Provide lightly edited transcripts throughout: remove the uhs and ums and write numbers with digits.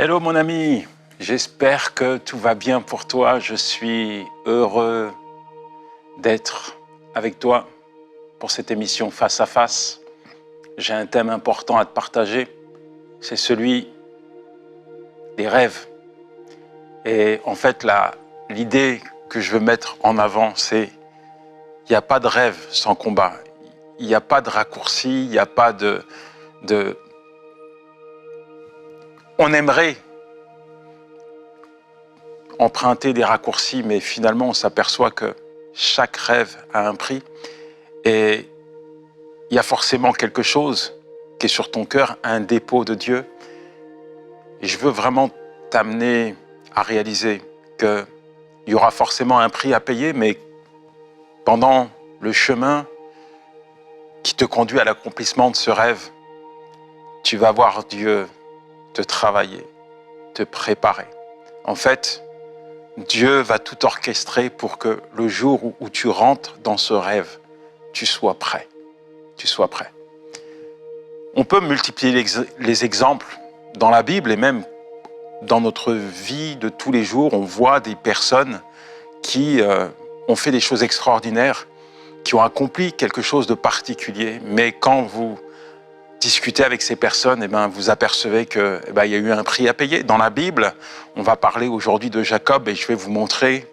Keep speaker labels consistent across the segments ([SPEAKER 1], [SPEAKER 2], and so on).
[SPEAKER 1] Hello mon ami, j'espère que tout va bien pour toi. Je suis heureux d'être avec toi pour cette émission Face à Face. J'ai un thème important à te partager, c'est celui des rêves. Et en fait, l'idée que je veux mettre en avant, c'est il n'y a pas de rêve sans combat. Il n'y a pas de raccourci, il n'y a pas de... On aimerait emprunter des raccourcis, mais finalement, on s'aperçoit que chaque rêve a un prix. Et il y a forcément quelque chose qui est sur ton cœur, un dépôt de Dieu. Et je veux vraiment t'amener à réaliser qu'il y aura forcément un prix à payer, mais pendant le chemin qui te conduit à l'accomplissement de ce rêve, tu vas voir Dieu te travailler, te préparer. En fait, Dieu va tout orchestrer pour que le jour où tu rentres dans ce rêve, tu sois prêt. Tu sois prêt. On peut multiplier les exemples dans la Bible et même dans notre vie de tous les jours. On voit des personnes qui ont fait des choses extraordinaires, qui ont accompli quelque chose de particulier. Mais quand vous discutez avec ces personnes, vous apercevez qu'il y a eu un prix à payer. Dans la Bible, on va parler aujourd'hui de Jacob et je vais vous montrer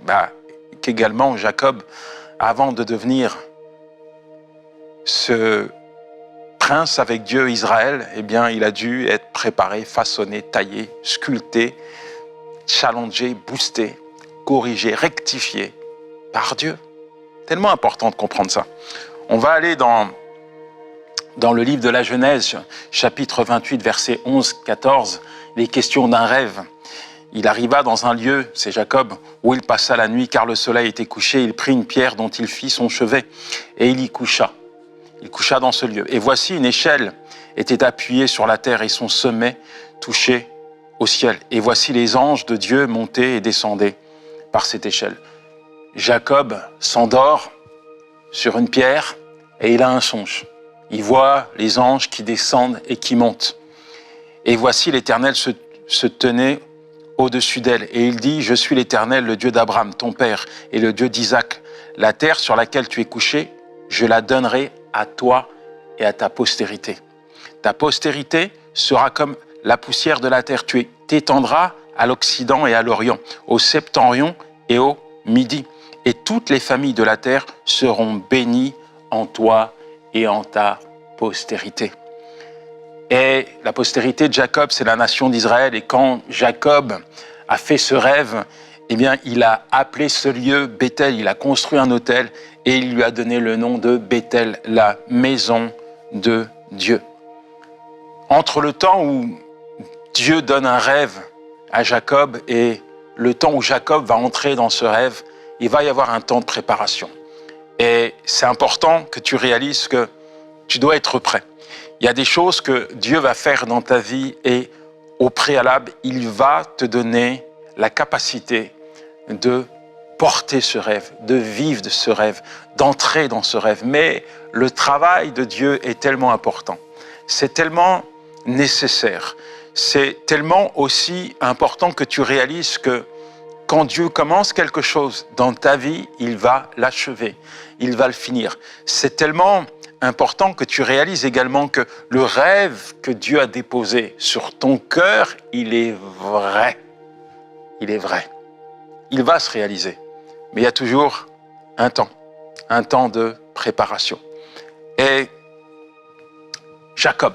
[SPEAKER 1] qu'également Jacob, avant de devenir ce prince avec Dieu Israël, il a dû être préparé, façonné, taillé, sculpté, challengé, boosté, corrigé, rectifié par Dieu. Tellement important de comprendre ça. On va aller dans le livre de la Genèse, chapitre 28, versets 11-14, les questions d'un rêve. Il arriva dans un lieu, c'est Jacob, où il passa la nuit, car le soleil était couché. Il prit une pierre dont il fit son chevet, et il y coucha. Il coucha dans ce lieu. Et voici, une échelle était appuyée sur la terre, et son sommet touchait au ciel. Et voici les anges de Dieu montaient et descendaient par cette échelle. Jacob s'endort sur une pierre, et il a un songe. Il voit les anges qui descendent et qui montent. Et voici l'Éternel se tenait au-dessus d'elle. Et il dit, je suis l'Éternel, le Dieu d'Abraham, ton père, et le Dieu d'Isaac. La terre sur laquelle tu es couché, je la donnerai à toi et à ta postérité. Ta postérité sera comme la poussière de la terre. Tu t'étendras à l'Occident et à l'Orient, au Septentrion et au Midi. Et toutes les familles de la terre seront bénies en toi et en ta postérité. Et la postérité de Jacob, c'est la nation d'Israël. Et quand Jacob a fait ce rêve, il a appelé ce lieu Béthel. Il a construit un autel et il lui a donné le nom de Béthel, la maison de Dieu. Entre le temps où Dieu donne un rêve à Jacob et le temps où Jacob va entrer dans ce rêve, il va y avoir un temps de préparation. Et c'est important que tu réalises que tu dois être prêt. Il y a des choses que Dieu va faire dans ta vie et au préalable, il va te donner la capacité de porter ce rêve, de vivre de ce rêve, d'entrer dans ce rêve. Mais le travail de Dieu est tellement important. C'est tellement nécessaire. C'est tellement aussi important que tu réalises que quand Dieu commence quelque chose dans ta vie, il va l'achever, il va le finir. C'est tellement important que tu réalises également que le rêve que Dieu a déposé sur ton cœur, il est vrai. Il est vrai. Il va se réaliser. Mais il y a toujours un temps de préparation. Et Jacob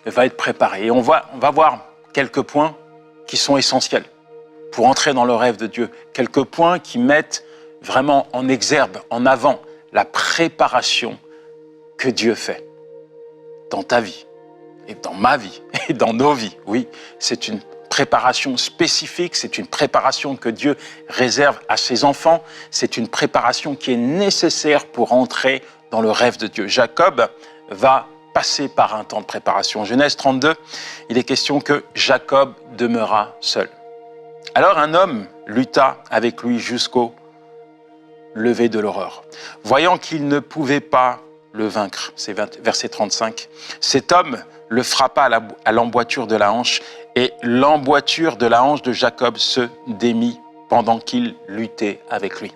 [SPEAKER 1] va être préparé. Et on va voir quelques points qui sont essentiels pour entrer dans le rêve de Dieu. Quelques points qui mettent vraiment en exergue, en avant, la préparation que Dieu fait dans ta vie, et dans ma vie, et dans nos vies. Oui, c'est une préparation spécifique, c'est une préparation que Dieu réserve à ses enfants, c'est une préparation qui est nécessaire pour entrer dans le rêve de Dieu. Jacob va passer par un temps de préparation. En Genèse 32, il est question que Jacob demeura seul. Alors un homme lutta avec lui jusqu'au lever de l'aurore. Voyant qu'il ne pouvait pas le vaincre. C'est verset 35. Cet homme le frappa à l'emboîture de la hanche, et l'emboîture de la hanche de Jacob se démit pendant qu'il luttait avec lui.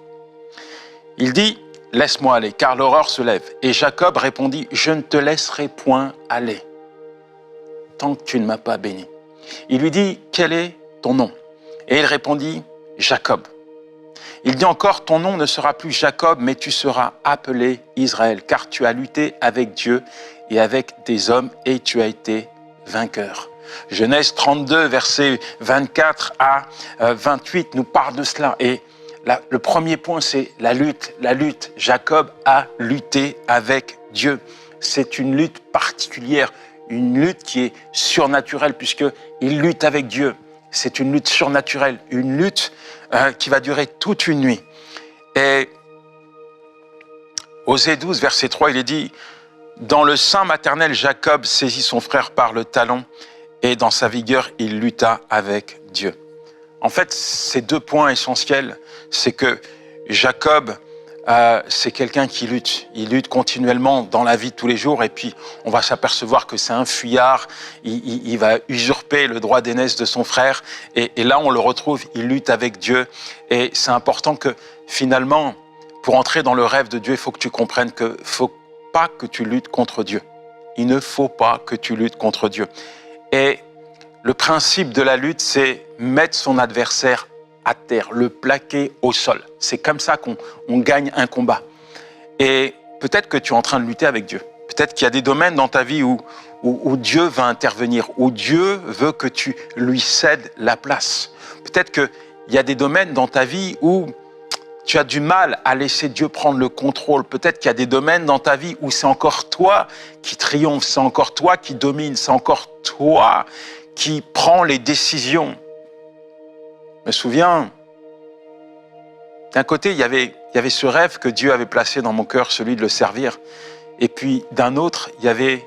[SPEAKER 1] Il dit, « Laisse-moi aller, car l'horreur se lève. » Et Jacob répondit, « Je ne te laisserai point aller, tant que tu ne m'as pas béni. » Il lui dit, « Quel est ton nom ?» Et il répondit, « Jacob. » Il dit encore, « Ton nom ne sera plus Jacob, mais tu seras appelé Israël, car tu as lutté avec Dieu et avec des hommes, et tu as été vainqueur. » Genèse 32, versets 24 à 28 nous parle de cela. Et le premier point, c'est la lutte. La lutte. Jacob a lutté avec Dieu. C'est une lutte particulière, une lutte qui est surnaturelle, puisqu'il lutte avec Dieu. C'est une lutte surnaturelle, une lutte qui va durer toute une nuit. Et Osée 12, verset 3, il est dit, « Dans le sein maternel, Jacob saisit son frère par le talon, et dans sa vigueur, il lutta avec Dieu. » En fait, ces deux points essentiels, c'est que Jacob, c'est quelqu'un qui lutte. Il lutte continuellement dans la vie de tous les jours, et puis on va s'apercevoir que c'est un fuyard. Il va usurper le droit d'aînesse de son frère, et là on le retrouve, il lutte avec Dieu. Et c'est important que finalement, pour entrer dans le rêve de Dieu, il faut que tu comprennes qu'il ne faut pas que tu luttes contre Dieu. Il ne faut pas que tu luttes contre Dieu. Et le principe de la lutte, c'est mettre son adversaire à terre, le plaquer au sol. C'est comme ça qu'on gagne un combat. Et peut-être que tu es en train de lutter avec Dieu. Peut-être qu'il y a des domaines dans ta vie où Dieu va intervenir, où Dieu veut que tu lui cèdes la place. Peut-être qu'il y a des domaines dans ta vie où tu as du mal à laisser Dieu prendre le contrôle. Peut-être qu'il y a des domaines dans ta vie où c'est encore toi qui triomphe, c'est encore toi qui domine, c'est encore toi qui prends les décisions. Je me souviens, d'un côté, il y avait ce rêve que Dieu avait placé dans mon cœur, celui de le servir. Et puis, d'un autre, il y avait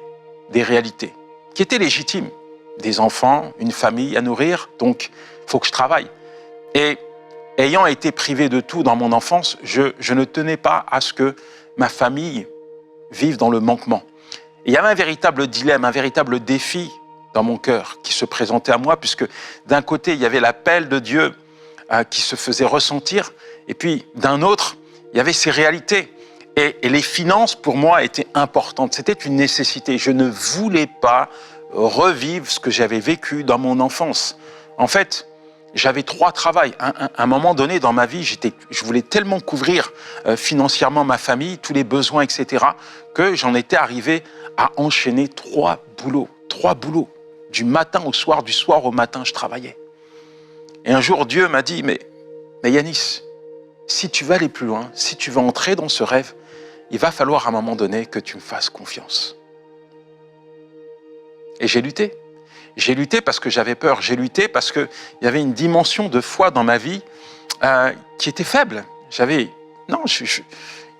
[SPEAKER 1] des réalités qui étaient légitimes. Des enfants, une famille à nourrir, donc il faut que je travaille. Et ayant été privé de tout dans mon enfance, je ne tenais pas à ce que ma famille vive dans le manquement. Et il y avait un véritable dilemme, un véritable défi dans mon cœur qui se présentait à moi, puisque d'un côté, il y avait l'appel de Dieu qui se faisait ressentir, et puis d'un autre, il y avait ces réalités. Et les finances, pour moi, étaient importantes. C'était une nécessité. Je ne voulais pas revivre ce que j'avais vécu dans mon enfance. En fait, j'avais 3 travails. À un moment donné dans ma vie, je voulais tellement couvrir financièrement ma famille, tous les besoins, etc., que j'en étais arrivé à enchaîner 3 boulots. 3 boulots. Du matin au soir, du soir au matin, je travaillais. Et un jour, Dieu m'a dit, mais Yanis, si tu veux aller plus loin, si tu veux entrer dans ce rêve, il va falloir à un moment donné que tu me fasses confiance. Et j'ai lutté. J'ai lutté parce que j'avais peur. J'ai lutté parce qu'il y avait une dimension de foi dans ma vie qui était faible.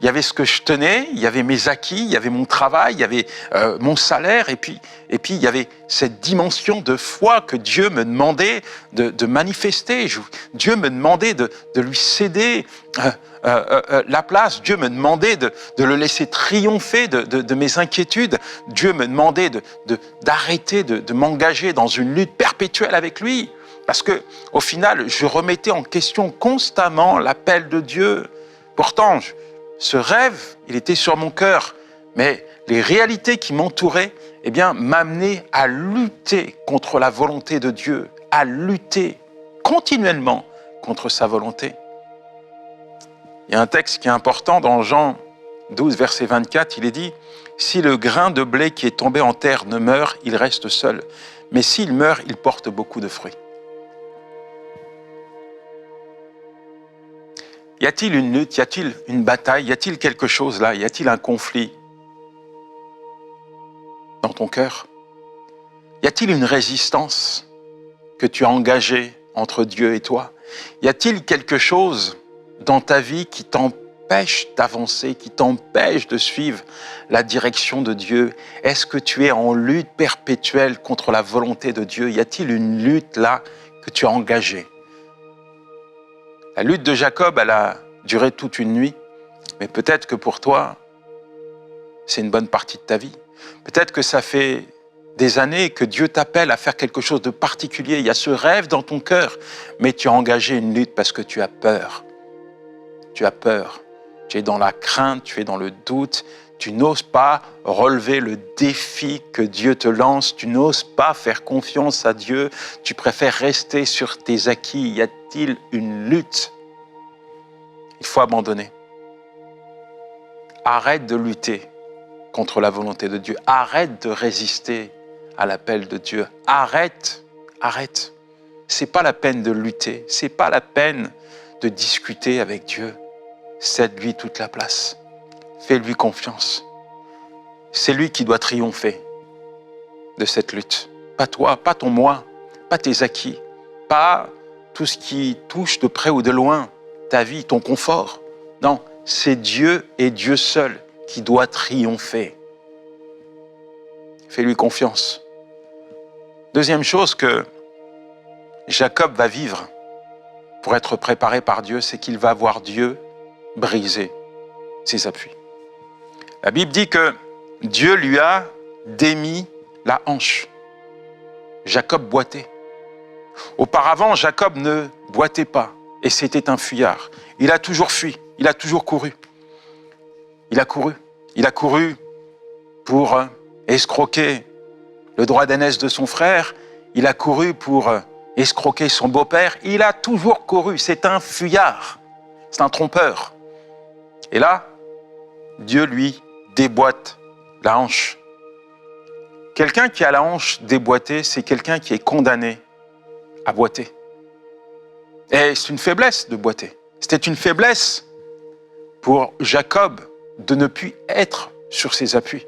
[SPEAKER 1] Il y avait ce que je tenais, il y avait mes acquis, il y avait mon travail, il y avait mon salaire, et puis il y avait cette dimension de foi que Dieu me demandait de manifester. Dieu me demandait de lui céder la place. Dieu me demandait de le laisser triompher de mes inquiétudes. Dieu me demandait d'arrêter de m'engager dans une lutte perpétuelle avec lui. Parce que, au final, je remettais en question constamment l'appel de Dieu. Pourtant, ce rêve, il était sur mon cœur, mais les réalités qui m'entouraient, m'amenaient à lutter contre la volonté de Dieu, à lutter continuellement contre sa volonté. Il y a un texte qui est important dans Jean 12, verset 24, il est dit « Si le grain de blé qui est tombé en terre ne meurt, il reste seul, mais s'il meurt, il porte beaucoup de fruits. » Y a-t-il une lutte, y a-t-il une bataille, y a-t-il quelque chose là, y a-t-il un conflit dans ton cœur? Y a-t-il une résistance que tu as engagée entre Dieu et toi? Y a-t-il quelque chose dans ta vie qui t'empêche d'avancer, qui t'empêche de suivre la direction de Dieu? Est-ce que tu es en lutte perpétuelle contre la volonté de Dieu? Y a-t-il une lutte là que tu as engagée? La lutte de Jacob, elle a duré toute une nuit, mais peut-être que pour toi, c'est une bonne partie de ta vie. Peut-être que ça fait des années que Dieu t'appelle à faire quelque chose de particulier. Il y a ce rêve dans ton cœur, mais tu as engagé une lutte parce que tu as peur. Tu as peur. Tu es dans la crainte, tu es dans le doute. Tu n'oses pas relever le défi que Dieu te lance. Tu n'oses pas faire confiance à Dieu. Tu préfères rester sur tes acquis. Y a-t-il une lutte? Il faut abandonner. Arrête de lutter contre la volonté de Dieu. Arrête de résister à l'appel de Dieu. Arrête. C'est pas la peine de lutter. C'est pas la peine de discuter avec Dieu. Cède-lui toute la place. Fais-lui confiance. C'est lui qui doit triompher de cette lutte. Pas toi, pas ton moi, pas tes acquis, pas tout ce qui touche de près ou de loin ta vie, ton confort. Non, c'est Dieu et Dieu seul qui doit triompher. Fais-lui confiance. Deuxième chose que Jacob va vivre pour être préparé par Dieu, c'est qu'il va voir Dieu briser ses appuis. La Bible dit que Dieu lui a démis la hanche. Jacob boitait. Auparavant, Jacob ne boitait pas et c'était un fuyard. Il a toujours fui, il a toujours couru. Il a couru pour escroquer le droit d'aînesse de son frère. Il a couru pour escroquer son beau-père. Il a toujours couru. C'est un fuyard. C'est un trompeur. Et là, Dieu lui déboîte la hanche. Quelqu'un qui a la hanche déboîtée, c'est quelqu'un qui est condamné à boiter. Et c'est une faiblesse de boiter. C'était une faiblesse pour Jacob de ne plus être sur ses appuis.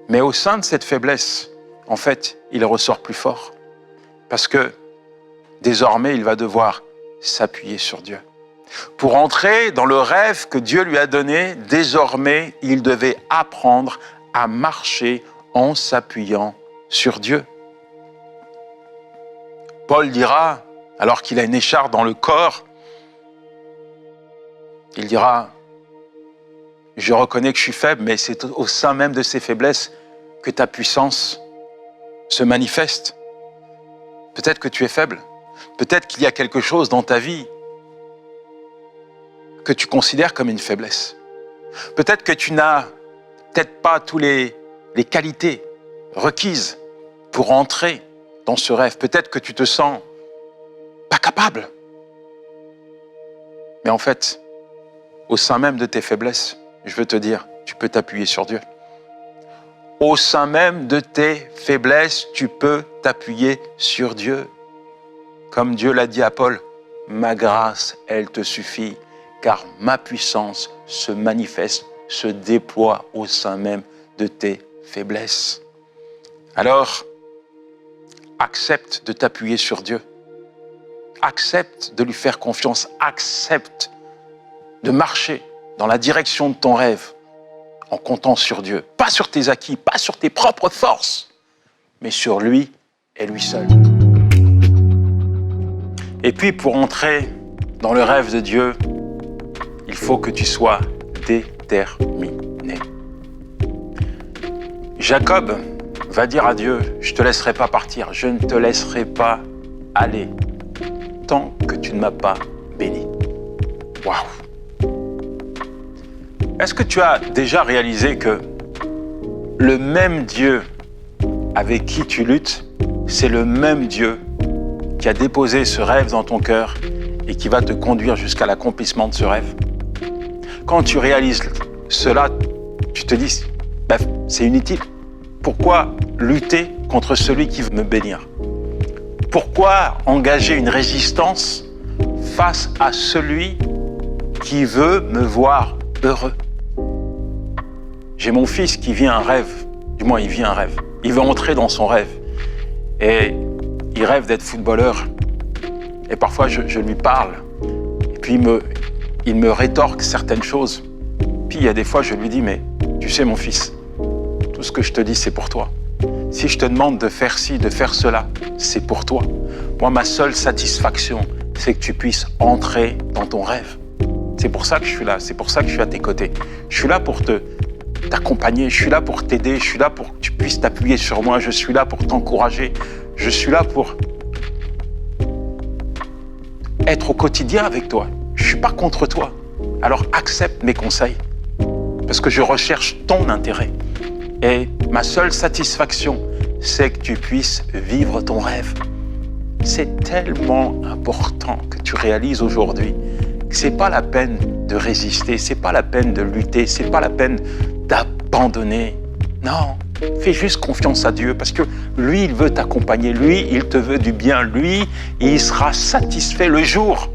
[SPEAKER 1] Mais au sein de cette faiblesse, en fait, il ressort plus fort. Parce que désormais, il va devoir s'appuyer sur Dieu. Pour entrer dans le rêve que Dieu lui a donné, désormais, il devait apprendre à marcher en s'appuyant sur Dieu. Paul dira, alors qu'il a une écharpe dans le corps, il dira, je reconnais que je suis faible, mais c'est au sein même de ces faiblesses que ta puissance se manifeste. Peut-être que tu es faible, peut-être qu'il y a quelque chose dans ta vie que tu considères comme une faiblesse. Peut-être que tu n'as peut-être pas toutes les qualités requises pour entrer dans ce rêve. Peut-être que tu te sens pas capable. Mais en fait, au sein même de tes faiblesses, je veux te dire, tu peux t'appuyer sur Dieu. Au sein même de tes faiblesses, tu peux t'appuyer sur Dieu. Comme Dieu l'a dit à Paul, ma grâce, elle te suffit, car ma puissance se manifeste, se déploie au sein même de tes faiblesses. Alors, accepte de t'appuyer sur Dieu. Accepte de lui faire confiance. Accepte de marcher dans la direction de ton rêve en comptant sur Dieu. Pas sur tes acquis, pas sur tes propres forces, mais sur lui et lui seul. Et puis, pour entrer dans le rêve de Dieu, il faut que tu sois déterminé. Jacob va dire à Dieu, je ne te laisserai pas partir, je ne te laisserai pas aller tant que tu ne m'as pas béni. Waouh! Est-ce que tu as déjà réalisé que le même Dieu avec qui tu luttes, c'est le même Dieu qui a déposé ce rêve dans ton cœur et qui va te conduire jusqu'à l'accomplissement de ce rêve? Quand tu réalises cela, tu te dis, c'est inutile. Pourquoi lutter contre celui qui veut me bénir? Pourquoi engager une résistance face à celui qui veut me voir heureux? J'ai mon fils qui vit un rêve, du moins il vit un rêve. Il veut entrer dans son rêve et il rêve d'être footballeur. Et parfois je lui parle et puis il me rétorque certaines choses. Puis il y a des fois je lui dis, mais tu sais mon fils, tout ce que je te dis c'est pour toi. Si je te demande de faire ci, de faire cela, c'est pour toi. Moi ma seule satisfaction, c'est que tu puisses entrer dans ton rêve. C'est pour ça que je suis là, c'est pour ça que je suis à tes côtés. Je suis là pour te t'accompagner, je suis là pour t'aider, je suis là pour que tu puisses t'appuyer sur moi, je suis là pour t'encourager, je suis là pour être au quotidien avec toi. Je ne suis pas contre toi. Alors accepte mes conseils, parce que je recherche ton intérêt. Et ma seule satisfaction, c'est que tu puisses vivre ton rêve. C'est tellement important que tu réalises aujourd'hui que c'est pas la peine de résister, c'est pas la peine de lutter, c'est pas la peine d'abandonner. Non, fais juste confiance à Dieu parce que lui, il veut t'accompagner, lui, il te veut du bien, lui, il sera satisfait le jour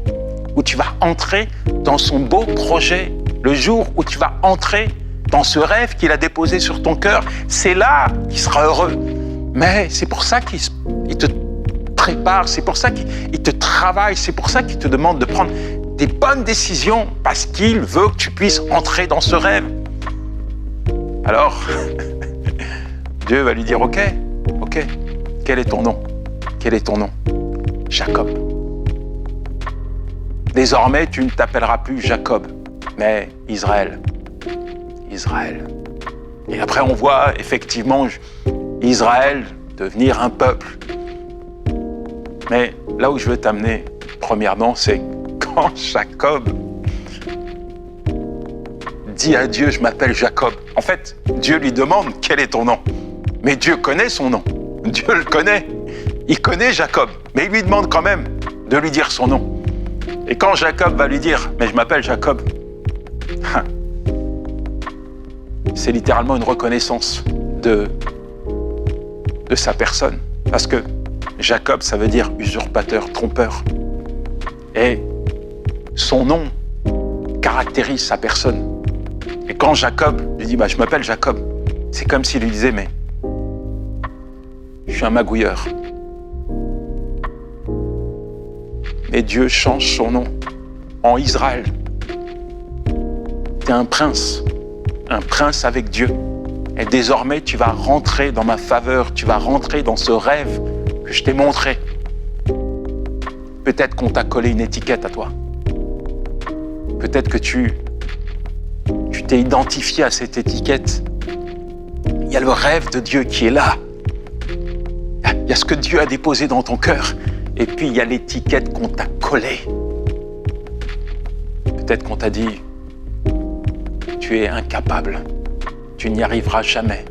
[SPEAKER 1] où tu vas entrer dans son beau projet, le jour où tu vas entrer dans ce rêve qu'il a déposé sur ton cœur. C'est là qu'il sera heureux. Mais c'est pour ça qu'il te prépare, c'est pour ça qu'il te travaille, c'est pour ça qu'il te demande de prendre des bonnes décisions parce qu'il veut que tu puisses entrer dans ce rêve. Alors, Dieu va lui dire, ok, quel est ton nom? Quel est ton nom? Jacob. Désormais, tu ne t'appelleras plus Jacob, mais Israël. Israël. Et après, on voit effectivement Israël devenir un peuple. Mais là où je veux t'amener, premièrement, c'est quand Jacob dit à Dieu, je m'appelle Jacob. En fait, Dieu lui demande, quel est ton nom? Mais Dieu connaît son nom. Dieu le connaît. Il connaît Jacob. Mais il lui demande quand même de lui dire son nom. Et quand Jacob va lui dire, mais je m'appelle Jacob, c'est littéralement une reconnaissance de sa personne. Parce que Jacob, ça veut dire usurpateur, trompeur. Et son nom caractérise sa personne. Et quand Jacob lui dit, je m'appelle Jacob, c'est comme s'il lui disait, mais je suis un magouilleur. Mais Dieu change son nom en Israël. Tu es un prince avec Dieu. Et désormais, tu vas rentrer dans ma faveur, tu vas rentrer dans ce rêve que je t'ai montré. Peut-être qu'on t'a collé une étiquette à toi. Peut-être que tu t'es identifié à cette étiquette. Il y a le rêve de Dieu qui est là. Il y a ce que Dieu a déposé dans ton cœur. Et puis, il y a l'étiquette qu'on t'a collée. Peut-être qu'on t'a dit, tu es incapable, tu n'y arriveras jamais,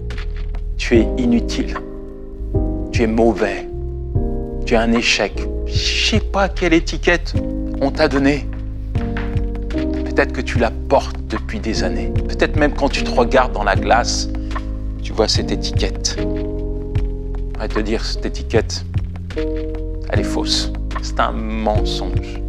[SPEAKER 1] tu es inutile, tu es mauvais, tu es un échec. Je ne sais pas quelle étiquette on t'a donnée. Peut-être que tu la portes depuis des années. Peut-être même quand tu te regardes dans la glace, tu vois cette étiquette. Je vais te dire, cette étiquette, elle est fausse. C'est un mensonge.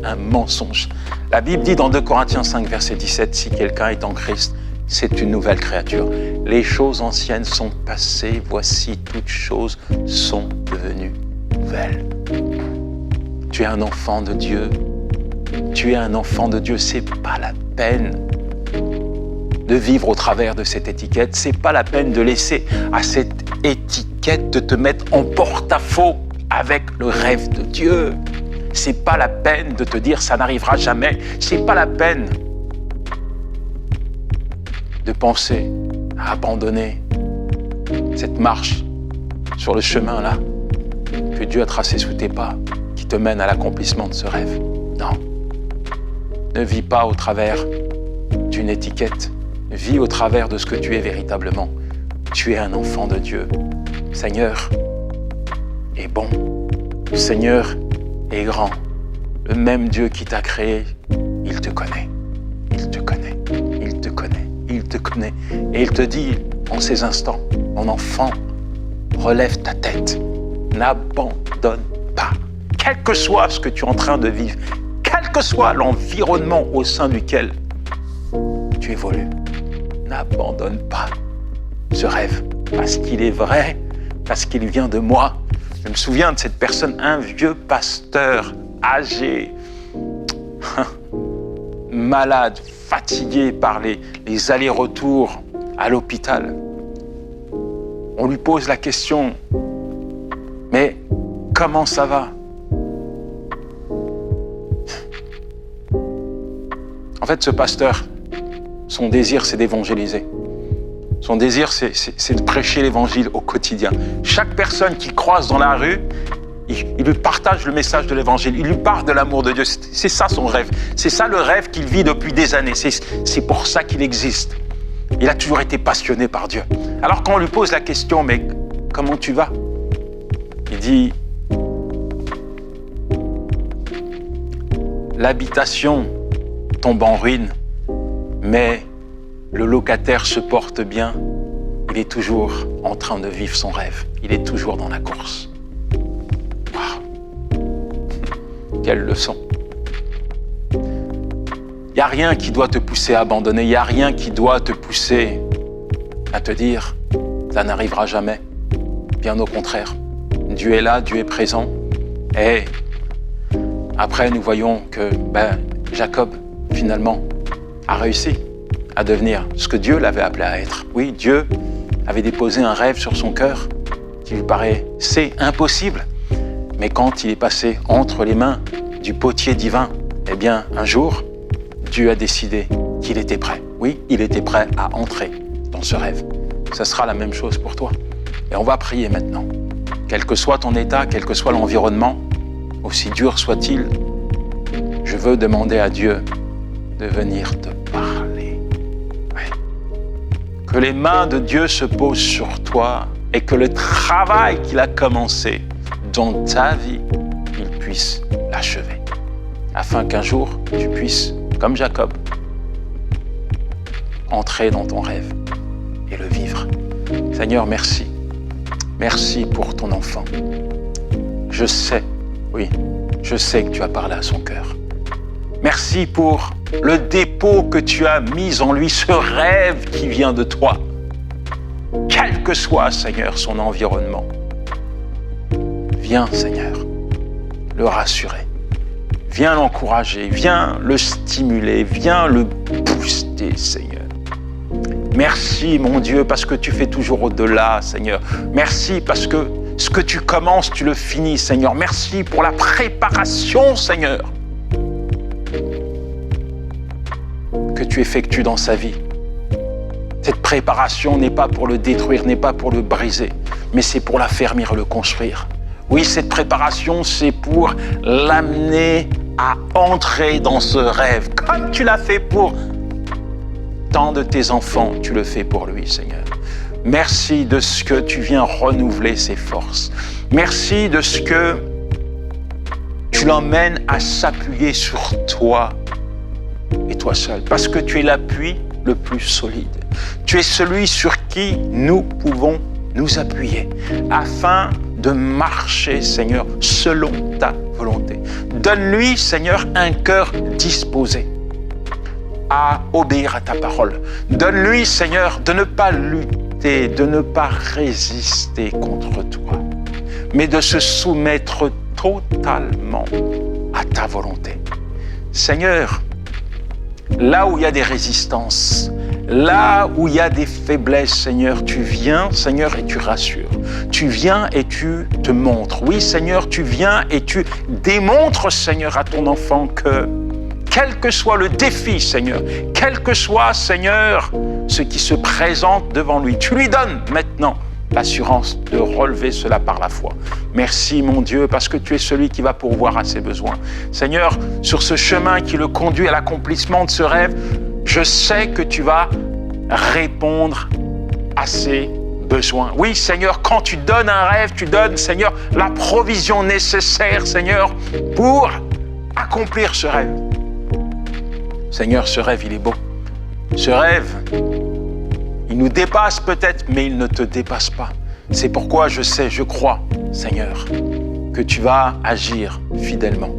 [SPEAKER 1] Un mensonge. La Bible dit dans 2 Corinthiens 5, verset 17, si quelqu'un est en Christ, c'est une nouvelle créature. Les choses anciennes sont passées, voici toutes choses sont devenues nouvelles. Tu es un enfant de Dieu. Tu es un enfant de Dieu. C'est pas la peine de vivre au travers de cette étiquette. C'est pas la peine de laisser à cette étiquette de te mettre en porte-à-faux avec le rêve de Dieu. C'est pas la peine de te dire ça n'arrivera jamais. C'est pas la peine de penser à abandonner cette marche sur le chemin là que Dieu a tracé sous tes pas, qui te mène à l'accomplissement de ce rêve. Non. Ne vis pas au travers d'une étiquette. Vis au travers de ce que tu es véritablement. Tu es un enfant de Dieu. Seigneur est bon. Le Seigneur est grand. Le même Dieu qui t'a créé, il te connaît. Il te connaît. Il te connaît. Il te connaît. Et il te dit en ces instants, mon enfant, relève ta tête. N'abandonne pas. Quel que soit ce que tu es en train de vivre, quel que soit l'environnement au sein duquel tu évolues, n'abandonne pas ce rêve. Parce qu'il est vrai, parce qu'il vient de moi. Je me souviens de cette personne, un vieux pasteur âgé, malade, fatigué par les allers-retours à l'hôpital. On lui pose la question, mais comment ça va? En fait, ce pasteur, son désir, c'est d'évangéliser. Son désir, c'est de prêcher l'évangile au quotidien. Chaque personne qu'il croise dans la rue, il lui partage le message de l'évangile. Il lui parle de l'amour de Dieu. C'est ça son rêve. C'est ça le rêve qu'il vit depuis des années. C'est pour ça qu'il existe. Il a toujours été passionné par Dieu. Alors quand on lui pose la question, mais comment tu vas? Il dit, l'habitation tombe en ruine, mais le locataire se porte bien. Il est toujours en train de vivre son rêve. Il est toujours dans la course. Wow. Quelle leçon. Il n'y a rien qui doit te pousser à abandonner. Il n'y a rien qui doit te pousser à te dire « ça n'arrivera jamais ». Bien au contraire. Dieu est là, Dieu est présent. Et après, nous voyons que Jacob, finalement, a réussi à devenir ce que Dieu l'avait appelé à être. Oui, Dieu avait déposé un rêve sur son cœur qui lui paraissait impossible. Mais quand il est passé entre les mains du potier divin, eh bien, un jour, Dieu a décidé qu'il était prêt. Oui, il était prêt à entrer dans ce rêve. Ce sera la même chose pour toi. Et on va prier maintenant. Quel que soit ton état, quel que soit l'environnement, aussi dur soit-il, je veux demander à Dieu de venir te parler. Oui. Que les mains de Dieu se posent sur toi et que le travail qu'il a commencé dans ta vie, il puisse l'achever. Afin qu'un jour, tu puisses, comme Jacob, entrer dans ton rêve et le vivre. Seigneur, merci. Merci pour ton enfant. Je sais, oui, je sais que tu as parlé à son cœur. Merci pour le dépôt que tu as mis en lui, ce rêve qui vient de toi. Quel que soit, Seigneur, son environnement. Viens, Seigneur, le rassurer. Viens l'encourager, viens le stimuler, viens le booster, Seigneur. Merci, mon Dieu, parce que tu fais toujours au-delà, Seigneur. Merci parce que ce que tu commences, tu le finis, Seigneur. Merci pour la préparation, Seigneur, que tu effectues dans sa vie. Cette préparation n'est pas pour le détruire, n'est pas pour le briser, mais c'est pour l'affermir et le construire. Oui, cette préparation, c'est pour l'amener à entrer dans ce rêve, comme tu l'as fait pour tant de tes enfants, tu le fais pour lui, Seigneur. Merci de ce que tu viens renouveler ses forces. Merci de ce que tu l'emmènes à s'appuyer sur toi et toi seul, parce que tu es l'appui le plus solide. Tu es celui sur qui nous pouvons nous appuyer afin de marcher, Seigneur, selon ta volonté. Donne-lui, Seigneur, un cœur disposé à obéir à ta parole. Donne-lui, Seigneur, de ne pas lutter, de ne pas résister contre toi, mais de se soumettre totalement à ta volonté. Seigneur, là où il y a des résistances, là où il y a des faiblesses, Seigneur, tu viens, Seigneur, et tu rassures. Tu viens et tu te montres. Oui, Seigneur, tu viens et tu démontres, Seigneur, à ton enfant que quel que soit le défi, Seigneur, quel que soit, Seigneur, ce qui se présente devant lui, tu lui donnes maintenant l'assurance de relever cela par la foi. Merci, mon Dieu, parce que tu es celui qui va pourvoir à ses besoins. Seigneur, sur ce chemin qui le conduit à l'accomplissement de ce rêve, je sais que tu vas répondre à ses besoins. Oui, Seigneur, quand tu donnes un rêve, tu donnes, Seigneur, la provision nécessaire, Seigneur, pour accomplir ce rêve. Seigneur, ce rêve, il est beau. Ce rêve, il nous dépasse peut-être, mais il ne te dépasse pas. C'est pourquoi je sais, je crois, Seigneur, que tu vas agir fidèlement.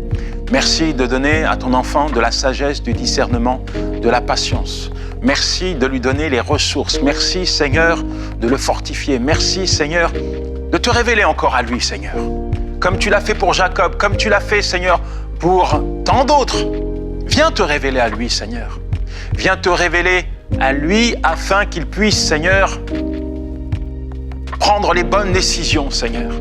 [SPEAKER 1] Merci de donner à ton enfant de la sagesse, du discernement, de la patience. Merci de lui donner les ressources. Merci, Seigneur, de le fortifier. Merci, Seigneur, de te révéler encore à lui, Seigneur. Comme tu l'as fait pour Jacob, comme tu l'as fait, Seigneur, pour tant d'autres. Viens te révéler à lui, Seigneur. Viens te révéler à lui afin qu'il puisse, Seigneur, prendre les bonnes décisions, Seigneur.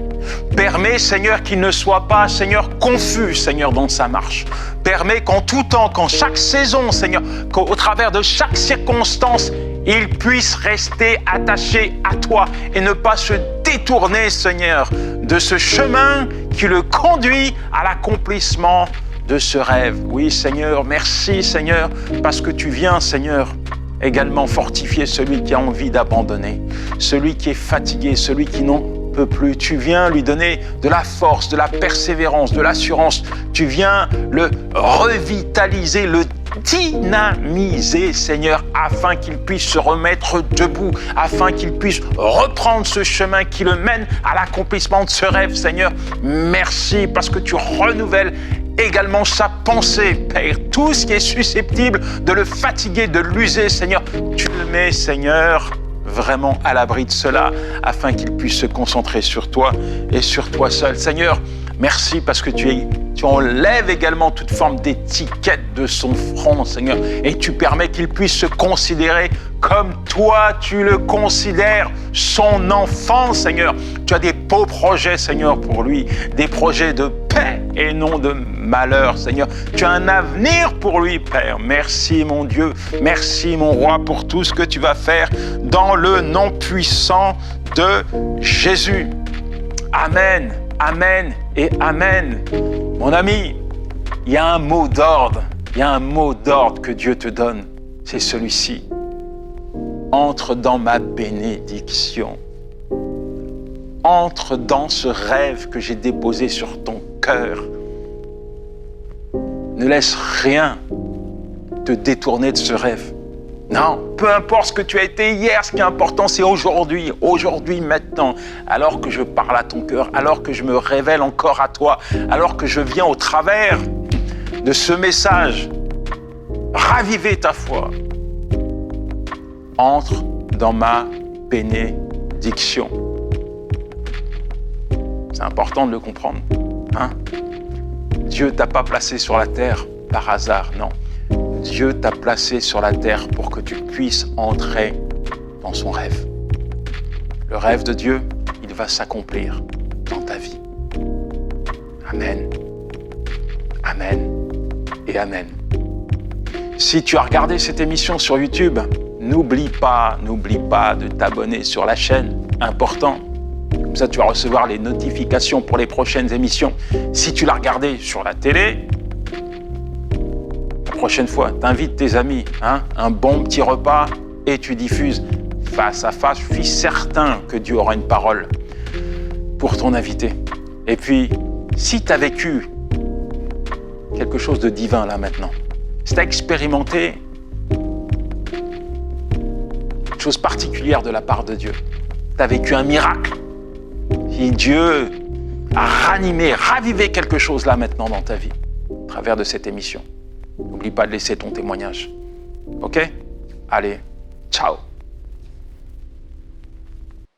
[SPEAKER 1] Permets, Seigneur, qu'il ne soit pas, Seigneur, confus, Seigneur, dans sa marche. Permets qu'en tout temps, qu'en chaque saison, Seigneur, qu'au travers de chaque circonstance, il puisse rester attaché à toi et ne pas se détourner, Seigneur, de ce chemin qui le conduit à l'accomplissement de ce rêve. Oui, Seigneur, merci, Seigneur, parce que tu viens, Seigneur, également fortifier celui qui a envie d'abandonner, celui qui est fatigué, celui qui n'en peut plus. Tu viens lui donner de la force, de la persévérance, de l'assurance. Tu viens le revitaliser, le dynamiser, Seigneur, afin qu'il puisse se remettre debout, afin qu'il puisse reprendre ce chemin qui le mène à l'accomplissement de ce rêve, Seigneur. Merci parce que tu renouvelles également sa pensée, Père. Tout ce qui est susceptible de le fatiguer, de l'user, Seigneur, tu le mets, Seigneur, vraiment à l'abri de cela, afin qu'il puisse se concentrer sur toi et sur toi seul. Seigneur, merci parce que tu enlèves également toute forme d'étiquette de son front, Seigneur, et tu permets qu'il puisse se considérer comme toi, tu le considères, son enfant, Seigneur. Tu as des beaux projets, Seigneur, pour lui, des projets de paix et non de malheur, Seigneur. Tu as un avenir pour lui, Père. Merci, mon Dieu. Merci, mon Roi, pour tout ce que tu vas faire dans le nom puissant de Jésus. Amen, amen et amen. Mon ami, il y a un mot d'ordre. Il y a un mot d'ordre que Dieu te donne. C'est celui-ci. Entre dans ma bénédiction. Entre dans ce rêve que j'ai déposé sur ton cœur. Ne laisse rien te détourner de ce rêve. Non, peu importe ce que tu as été hier, ce qui est important, c'est aujourd'hui, maintenant, alors que je parle à ton cœur, alors que je me révèle encore à toi, alors que je viens au travers de ce message, raviver ta foi. Entre dans ma bénédiction. C'est important de le comprendre. Hein? Dieu ne t'a pas placé sur la terre par hasard, non. Dieu t'a placé sur la terre pour que tu puisses entrer dans son rêve. Le rêve de Dieu, il va s'accomplir dans ta vie. Amen. Amen et amen. Si tu as regardé cette émission sur YouTube, n'oublie pas de t'abonner sur la chaîne. Important. Comme ça, tu vas recevoir les notifications pour les prochaines émissions. Si tu l'as regardé sur la télé, la prochaine fois, t'invites tes amis, un bon petit repas et tu diffuses face à face. Je suis certain que Dieu aura une parole pour ton invité. Et puis, si tu as vécu quelque chose de divin là maintenant, si tu as expérimenté une chose particulière de la part de Dieu, tu as vécu un miracle, si Dieu a ranimé, ravivé quelque chose là maintenant dans ta vie, à travers de cette émission, n'oublie pas de laisser ton témoignage. Ok? Allez, ciao!